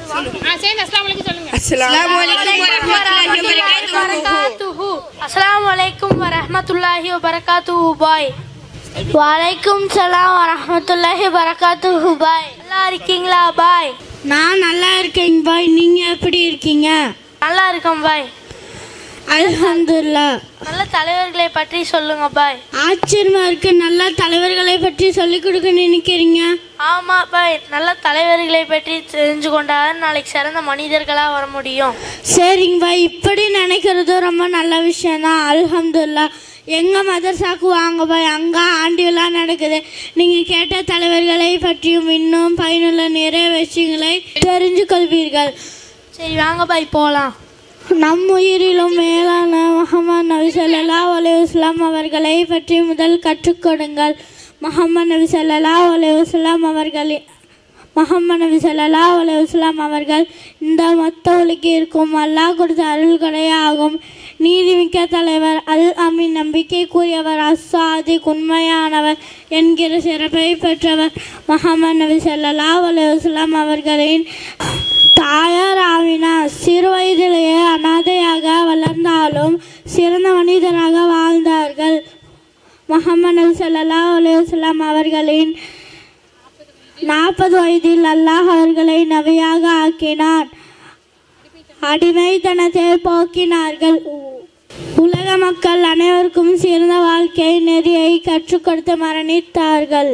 Assalamualaikum warahmatullahi wabarakatuh. Bye. Waalaikum salam warahmatullahi wabarakatuh. Bye. நல்லா இருக்கீங்களா பாய்? நான் நல்லா இருக்கேன் பாய். நீங்க எப்படி இருக்கீங்க? நல்லா இருக்கேன் பாய். அல்ஹம்துலில்லாஹ். நல்ல தலைவர்களை பற்றி சொல்லுங்க பாய். ஆச்சரியமா இருக்கு. நல்ல தலைவர்களை பற்றி சொல்லிக் கொடுக்க நினைக்கிறீங்க? ஆமா பாய், நல்ல தலைவர்களை பற்றி தெரிஞ்சு கொண்டாதான் நாளைக்கு சிறந்த மனிதர்களா வர முடியும். சரிங்க பாய், இப்படி நினைக்கிறது ரொம்ப நல்ல விஷயம் தான். அல்ஹம்துலில்லாஹ். எங்கள் மதரசாக்கு வாங்க பாய், அங்கே ஆண்டு விழா நடக்குது. நீங்கள் கேட்ட தலைவர்களை பற்றியும் இன்னும் பயனுள்ள நிறைய விஷயங்களை தெரிஞ்சு கொள்வீர்கள். சரி வாங்க பாய் போகலாம். நம் உயிரிலும் மேலான முஹம்மது நபி ஸல்லல்லாஹு அலைஹி வஸல்லம் அவர்களை பற்றி முதல் கற்றுக்கொடுங்கள். முஹம்மது நபி ஸல்லல்லாஹு அலைஹி வஸல்லம் அவர்கள் இந்த மொத்த உலகிற்கும் அல்லாஹ் கொடுத்த அருள்களே ஆகும். நீதிமிக்க தலைவர், அல் அமீன், நம்பிக்கைக்குரியவர், அஸ்ஸாதிக், உண்மையானவர் என்கிற சிறப்பை பெற்றவர். முஹம்மது நபி ஸல்லல்லாஹு அலைஹி வஸல்லம் அவர்களின் தாயார் ஆமினா சிறு வயதிலேயே அனாதையாக வளர்ந்தாலும் சிறந்த மனிதராக வாழ்ந்தார்கள். முஹம்மது நபி ஸல்லல்லாஹு அலைஹி வஸல்லம் அவர்களின் 40 வயதில் அல்லாஹ் அவர்களை நபியாக ஆக்கினார். அடிமைத்தனத்தை போக்கினார்கள். உலக மக்கள் அனைவருக்கும் சிறந்த வாழ்க்கை நெறியை கற்றுக் கொடுத்து மரணித்தார்கள்.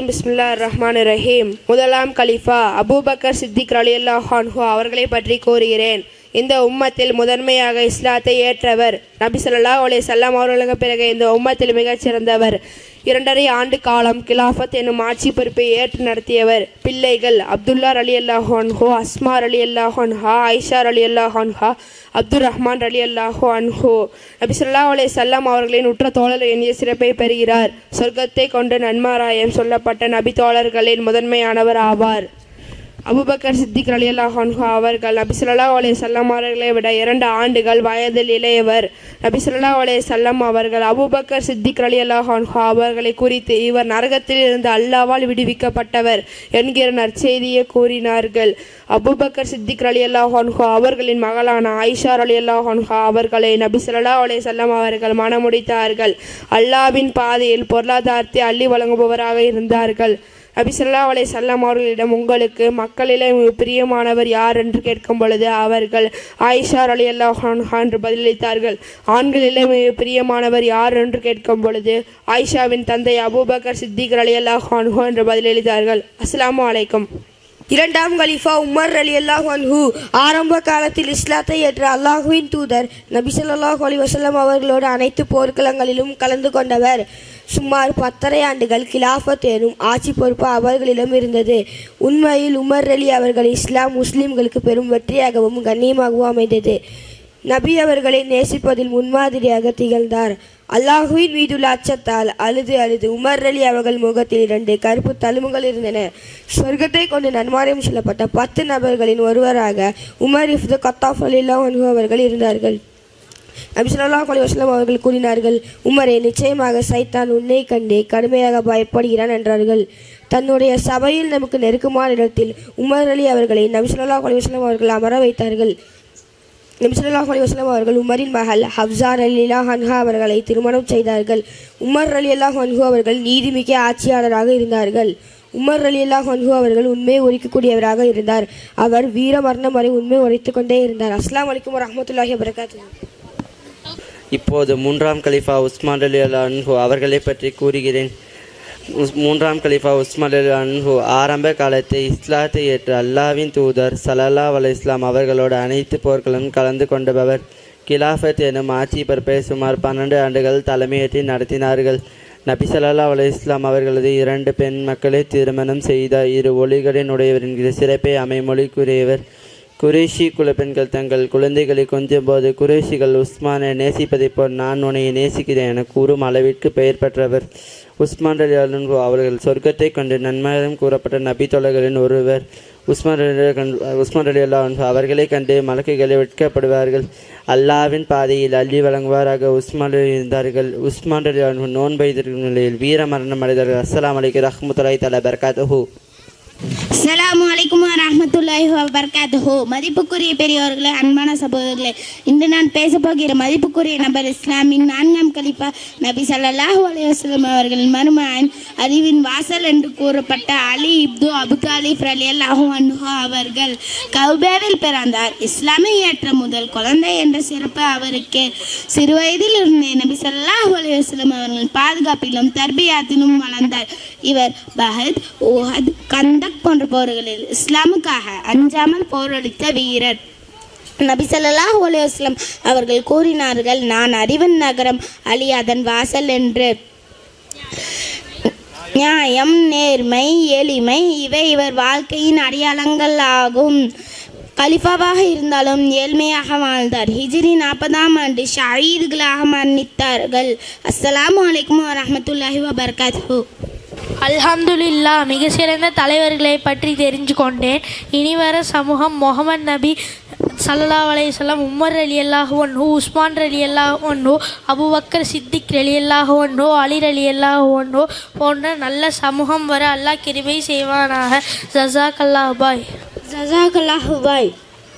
பிஸ்மில்லாஹிர்ரஹ்மானிர்ரஹீம். முதலாம் கலிஃபா அபூபக்கர் சித்திக் ரலியல்லாஹு அன்ஹு அவர்களை பற்றி கூறுகிறேன். இந்த உம்மத்தில் முதன்மையாக இஸ்லாத்தை ஏற்றவர். நபி ஸல்லல்லாஹு அலைஹி வஸல்லம் அவர்களுக்கு பிறகு இந்த உம்மத்தில் மிகச் சிறந்தவர். 2.5 ஆண்டு காலம் கிலாஃபத் என்னும் ஆட்சி பொறுப்பை ஏற்று நடத்தியவர். பிள்ளைகள் அப்துல்லா ரலியல்லாஹு அன்ஹு, அஸ்மா ரலியல்லாஹு அன்ஹா, ஆயிஷா ரலியல்லாஹு அன்ஹா, அப்துர் ரஹ்மான் ரலியல்லாஹு அன்ஹு. நபி ஸல்லல்லாஹு அலைஹி வஸல்லம் அவர்களின் உற்ற தோழர் எண்ணிய சிறப்பை பெறுகிறார். சொர்க்கத்தை கொண்டு நன்மாராயம் சொல்லப்பட்ட நபி தோழர்களின் முதன்மையானவர் ஆவார். அபூபக்கர் சித்திக் ரலியல்லாஹு அன்ஹு அவர்கள் நபி ஸல்லல்லாஹு அலைஹி வஸல்லம் அவர்களை விட 2 ஆண்டுகள் வயதில் இளையவர். நபி ஸல்லல்லாஹு அலைஹி வஸல்லம் அவர்கள் அபூபக்கர் சித்திக் ரலியல்லாஹு அன்ஹு அவர்களை குறித்து இவர் நரகத்தில் இருந்து அல்லாஹ்வால் விடுவிக்கப்பட்டவர் என்கிற நற்செய்தியை கூறினார்கள். அபூபக்கர் சித்திக் ரலியல்லாஹு அன்ஹு அவர்களின் மகளான ஆயிஷா ரலியல்லாஹு அன்ஹா அவர்களை நபி ஸல்லல்லாஹு அலைஹி வஸல்லம் அவர்கள் மணமுடித்தார்கள். அல்லாஹ்வின் பாதையில் பொருளாதாரத்தை அள்ளி வழங்குபவராக இருந்தார்கள். நபி ஸல்லல்லாஹு அலைஹி வஸல்லம் அவர்களிடம் உங்களுக்கு மக்களிலே பிரியமானவர் யார் என்று கேட்கும் பொழுது அவர்கள் ஆயிஷா ரலியல்லாஹு அன்ஹா என்று பதிலளித்தார்கள். ஆண்களிலே பிரியமானவர் யார் என்று கேட்கும் பொழுது ஆயிஷாவின் தந்தை அபூபக்கர் சித்திக் ரலியல்லாஹு அன்ஹு என்று பதிலளித்தார்கள். அஸ்ஸலாமு அலைக்கும். இரண்டாம் கலீஃபா உமர் ரலியல்லாஹு அன்ஹு ஆரம்ப காலத்தில் இஸ்லாத்தை ஏற்ற அல்லாஹுவின் தூதர் நபி ஸல்லல்லாஹு அலைஹி வஸல்லம் அவர்களோடு அனைத்து போர்க்களங்களிலும் கலந்து கொண்டவர். சுமார் 10.5 ஆண்டுகள் கிலாஃபத் எனும் ஆட்சி பொறுப்பு அவர்களிடம் இருந்தது. உண்மையில் உமர் அலி அவர்கள் இஸ்லாம் முஸ்லிம்களுக்கு பெரும் வெற்றியாகவும் கண்ணியமாகவும் அமைந்தது. நபி அவர்களை நேசிப்பதில் முன்மாதிரியாக திகழ்ந்தார். அல்லாஹுவின் மீதுள்ள அச்சத்தால் அழுது உமர் அலி அவர்கள் முகத்தில் 2 கருப்பு தழும்புகள் இருந்தன. சொர்க்கத்தை கொண்டு நன்மாரியம் சொல்லப்பட்ட 10 நபர்களின் ஒருவராக உமர் இப்னு கத்தாப் ரலியல்லாஹு அன்ஹு அவர்கள் இருந்தார்கள். நபி ஸல்லல்லாஹு அலைஹி வஸல்லம் அவர்கள் கூறினார்கள், உமரே, நிச்சயமாக சைத்தான் உன்னை கண்டே கடுமையாக பயப்படுகிறான் என்றார்கள். தன்னுடைய சபையில் நமக்கு நெருக்கமான இடத்தில் உமர் அலி அவர்களை நபி ஸல்லல்லாஹு அலைஹி வஸல்லம் அவர்கள் அமர வைத்தார்கள். நபி ஸல்லல்லாஹு அலைஹி வஸல்லம் அவர்கள் உமரின் மகள் ஹப்ஸா ரலியல்லாஹு அன்ஹா அவர்களை திருமணம் செய்தார்கள். உமர் ரலியல்லாஹு அன்ஹு அவர்கள் நீதிமிக்க ஆட்சியாளராக இருந்தார்கள். உமர் ரலியல்லாஹு அன்ஹு அவர்கள் உண்மையை உரைக்கக்கூடியவராக இருந்தார். அவர் வீர மரணம் வரை உண்மை உரைத்துக் கொண்டே இருந்தார். அஸ்ஸலாமு அலைக்கும் வரஹ்மத்துல்லாஹி வபரகாத்துஹு. இப்போது 3ஆம் கலீஃபா உஸ்மான் ரலியல்லாஹு அன்ஹு அவர்களை பற்றி கூறுகிறேன். 3ஆம் கலீஃபா உஸ்மான் ரலியல்லாஹு அன்ஹு ஆரம்ப காலத்தை இஸ்லாத்தை ஏற்று அல்லாஹ்வின் தூதர் ஸல்லல்லாஹு அலைஹி வஸல்லம் அவர்களோடு அனைத்து போர்களும் கலந்து கொண்டவர். கிலாஃபத் எனும் ஆட்சி பொறுப்பை சுமார் 12 ஆண்டுகள் தலைமையேற்றி நடத்தினார்கள். நபி ஸல்லல்லாஹு அலைஹி வஸல்லம் அவர்களது 2 பெண் மக்களை திருமணம் செய்த 2 ஒளிகளின் உடையவர் என்கிற சிறப்பை அமைமொழிக்குரியவர். குறைஷி குலப்பெண்கள் தங்கள் குழந்தைகளை கொஞ்சம் போது குறைஷிகள் உஸ்மானை நேசிப்பதை போல் நான் உன்னை நேசிக்கிறேன் என கூறும் அளவிற்கு பெயர் பெற்றவர். உஸ்மான் ரலியல்லாஹு அன்ஹு அவர்கள் சொர்க்கத்தை கொண்டு நன்மாராயம் கூறப்பட்ட நபி தோழர்களின் ஒருவர். உஸ்மான் ரலியல்லாஹு அன்ஹு அவர்களை கண்டு மலக்குகளை வெட்கப்படுவார்கள். அல்லாஹ்வின் பாதையில் அள்ளி வழங்குவாராக உஸ்மான் இருந்தார்கள். உஸ்மான் ரலியல்லாஹு அன்ஹு நோன்பு வைத்திருக்கும் நிலையில் வீர மரணம் அடைந்தார்கள். அஸ்ஸலாமு அலைக்கும் வரஹ்மத்துல்லாஹி தஆலா வபரகாத்துஹு. அஸ்ஸலாமு அலைக்கும் வரஹ்மத்துல்லாஹி வபரகாத்துஹு. மதிப்புக்குரிய பெரியோர்களே, அன்பான சகோதரர்களே, இன்று நான் பேசப்போகிற மதிப்புக்குரிய நபர் இஸ்லாமின் 4ஆம் கலீஃபா நபி ஸல்லல்லாஹு அலைஹி வஸல்லம் அவர்களின் மருமகன், அறிவின் வாசல் என்று கூறப்பட்ட அலி இப்னு அபூ தாலிப் ரலியல்லாஹு அன்ஹு அவர்கள் கௌபாவில் பிறந்தார். இஸ்லாமை ஏற்ற முதல் குழந்தை என்ற சிறப்பு அவருக்கு. சிறுவயதில் இருந்தே நபி ஸல்லல்லாஹு அலைஹி வஸல்லம் அவர்களின் பாதுகாப்பிலும் தர்பியாத்திலும் வளர்ந்தார். இவர் பஹத், உஹத், கந்தக் போன்ற போர்களில் இஸ்லாமுக்காக அஞ்சாமல் போரளித்த வீரர். நபி ஸல்லல்லாஹு அலைஹி வஸல்லம் அவர்கள் கூறினார்கள், நான் அறிவின் நகரம், அலி அதன் வாசல் என்று. நியாயம், நேர்மை, எளிமை இவை இவர் வாழ்க்கையின் அடையாளங்கள் ஆகும். கலிஃபாவாக இருந்தாலும் ஏழ்மையாக வாழ்ந்தார். ஹிஜ்ரி 40ஆம் ஆண்டு ஷஹீதுகளாக மரணித்தார்கள். அஸ்ஸலாமு அலைக்கும் வரஹ்மத்துல்லாஹி வபரகாத்துஹு. அல்ஹம்துலில்லா, மிக சிறந்த தலைவர்களை பற்றி தெரிஞ்சு கொண்டேன். இனிவர சமூகம் முகமது நபி ஸல்லல்லாஹு அலைஹி வஸல்லம், உமர் ரலியல்லாஹு அன்ஹு, உஸ்மான் ரலியல்லாஹு அன்ஹு, அபூபக்கர் சித்திக் ரலியல்லாஹு அன்ஹு, அலி ரலியல்லாஹு அன்ஹு போன்ற நல்ல சமூகம் வர அல்லாஹ் கிருபை செய்வானாக. ஜஸாக்கல்லாஹு பாய். ஜஸாக்கல்லாஹு பாய்.